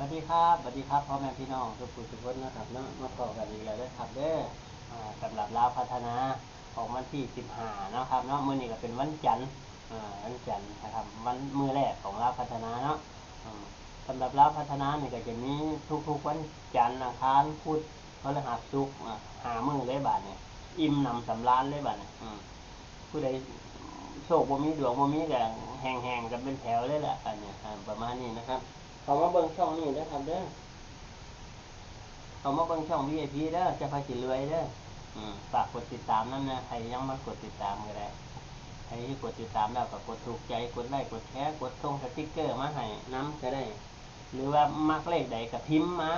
วัสดีครับสวัสดีครับพ่อแม่พี่น้องทุกผู้ทุกคนนะครับเนาะมาพบกันอีกแล้วนะครับเด้อสำหรับลาวพัฒนาของวันที่15นะครับเนาะมื้อนี้ก็เป็นวันจันทร์วันจันทร์นะครับวันมื้อแรกของลาวพัฒนาเนาะสำหรับลาวพัฒนานี่ก็จะมีทุกๆวันจันทร์อังคารพุธพฤหัสศุกร์5 มื้อเลยบาดเนี่ยอิ่มหนำสำราญเลยบาดเนี่ยผู้ใดโชคบ่มีดวงบ่มีก็แห้งๆกันเป็นแถวเลยแหละอันเนี้ยประมาณนี้นะครับเขามาเบิ่งช่องนี้นะครับเด้อเขามาเบิ่งช่อง VIP เด้อจะพาสิรวยเด้อฝากกดติดตามนั่นนะใครยังมากดติดตามก็ได้ใครที่กดติดตามแล้วก็กดถูกใจกดไลค์กดแชร์กดส่งสติ๊กเกอร์มาให้น้ำก็ได้หรือว่ามักเลขใดก็พิมพ์มา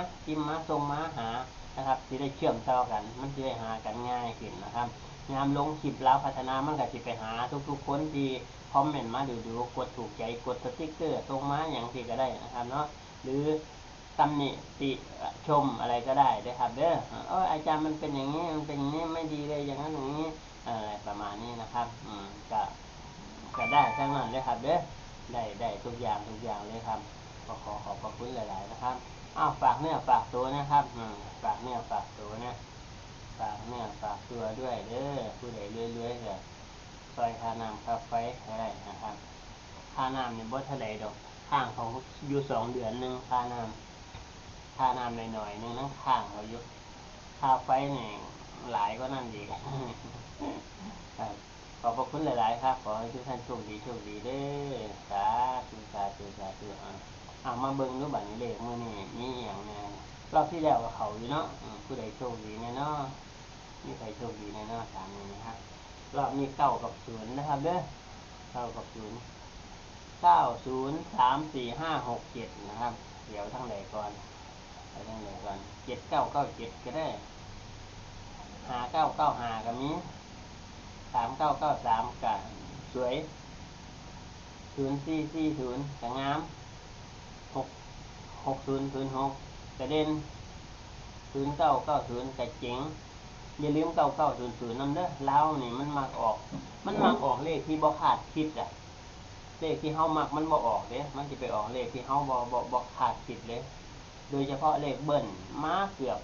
ส่งมาหานะครับที่ได้เชื่อมต่อกันมันจะได้หากันง่ายขึ้นนะครับงามลงคลิปแล้วพัฒนามันก็จะไปหาทุกๆคนที่คอมเมนต์มาดูกดถูกใจกดสติ๊กเกอร์ส่งมาอย่างที่ก็ได้นะครับเนาะหรือตำหนิติชมอะไรก็ได้ครับเด้ออาจารย์มันเป็นอย่างนี้มันเป็นอย่างนี้ไม่ดีเลยอย่างนั้นอย่างนี้อะไรประมาณนี้นะครับก็ได้ทั้งนั้นเลยครับเด้อได้ทุกอย่างเลยครับขอขอบพระคุณหลายๆนะครับฝากเนื้อฝากตัวนะครับฝากเนื้อฝากตัวนะฝากเนื้อฝากตัวด้วยเด้อผู้ใดเรื่อยๆก็ซอยค่าน้ำค่าไฟอะไรนะครับค่าน้ำเนี่ยบ่เท่าไหร่ดอกข้างเขาอยู่2 เดือนนึงค่าน้ำหน่อยๆนึงนั่งข้างเขาอยู่ค่าไฟเนี่ยหลายก็นั่นดีครับขอบพระคุณหลายๆครับขอให้ทุกท่านโชคดีเด้อสาธุมาเบิ่งดูบัดนี้เลขมื้อนี้มีอย่างแน่รอบที่แล้วก็เขาอยู่เนาะผู้ใดโชคดีแน่เนาะมีใครโชคดีแน่เนาะถามนี้นะครับรอบนี้9 กับ 0นะครับเด้อ9 กับ 0 9 0 3 4 5 6 7นะครับเดี๋ยวทั้งไหนก่อน7997ก็ได้5995ก็มี3993ก็สวย0440ก็งาม6006ก็เด่น0990ก็เจ๋งอย่าลืม9900นำเด้อลาวนี่มันมักออกเลขที่บ่คาดคิดเลขที่เฮามักมันบ่ออกเด้มันสิไปออกเลขที่เฮาบ่คาดคิดเลยโดยเฉพาะเลขเบิ้ลมาเกือบ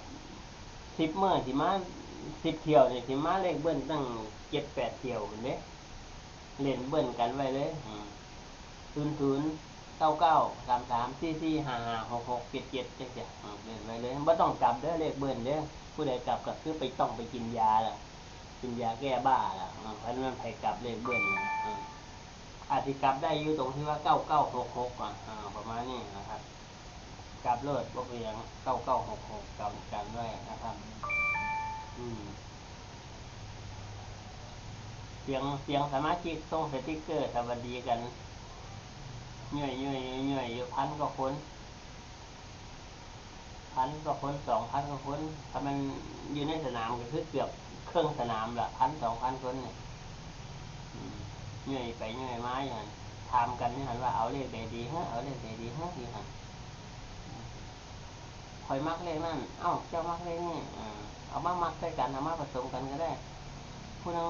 10 มื้อสิมา10 เที่ยวนี่สิมาเลขเบิ้ลตั้ง7-8 เที่ยวพุ่นเด้เล่นเบิ้ลกันไว้เลย00 99 33 44 55 66 77จังซี่เล่นไว้เลยบ่ต้องกลับเด้อเลขเบิ้ลเด้อผู้ใดกลับก็คือต้องไปกินยาล่ะกินยาแก้บ้าล่ะเพราะนั้นไผกลับเลขเบิ้ลอาจสิกลับได้อยู่ตรงที่ว่า9966ประมาณนี้นะครับกลับเลิศบ่เป็นหยัง9966กลับกันไว้นะครับเสียงสมาชิกส่งสติ๊กเกอร์สวัสดีกันย่อยอยู่1,000 กว่าคน2,000 กว่าคนถ้ามันอยู่ในสนามก็คือเกือบครึ่งสนามละ1,000-2,000 คนเนี่ยย่อยไปย่อยมาอย่างนั้นถามกันนี่หันว่าเอาเลขใดดีฮะเอาเลขใดดีฮะที่หันคอยมักเลขนั่นเจ้ามักเลขนี่เอามามักใส่กันเอามาผสมกันก็ได้ผู้นึง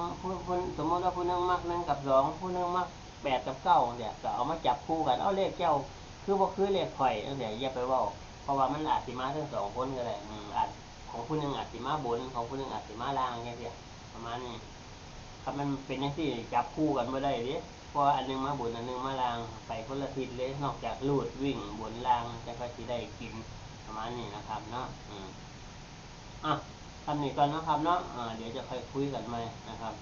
สมมติว่าผู้นึงมัก1 กับ 2ผู้นึงมัก8 กับ 9เนี่ยก็เอามาจับคู่กันเอาเลขเจ้าคือบ่คือเลขข่อยจังซี่อย่าไปเว้าเพราะว่ามันอาจสิมาทั้ง2คนก็ได้อาจของผู้นึงอาจสิมาบนของผู้นึงอาจสิมาล่างจังซี่ประมาณนี้ถ้ามันเป็นจังซี่จับคู่กันบ่ได้เด้เพราะอันนึงมาบนอันนึงมาล่างไปคนละทิศเลยนอกจากลูดวิ่งบนล่างจังก็สิได้กินประมาณนี้นะครับเนาะทำนี้ก่อนนะครับเนาะเดี๋ยวจะค่อยคุยกันใหม่นะครับ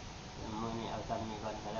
มื้อนี้เอาทำนี้ก่อนก็แล้ว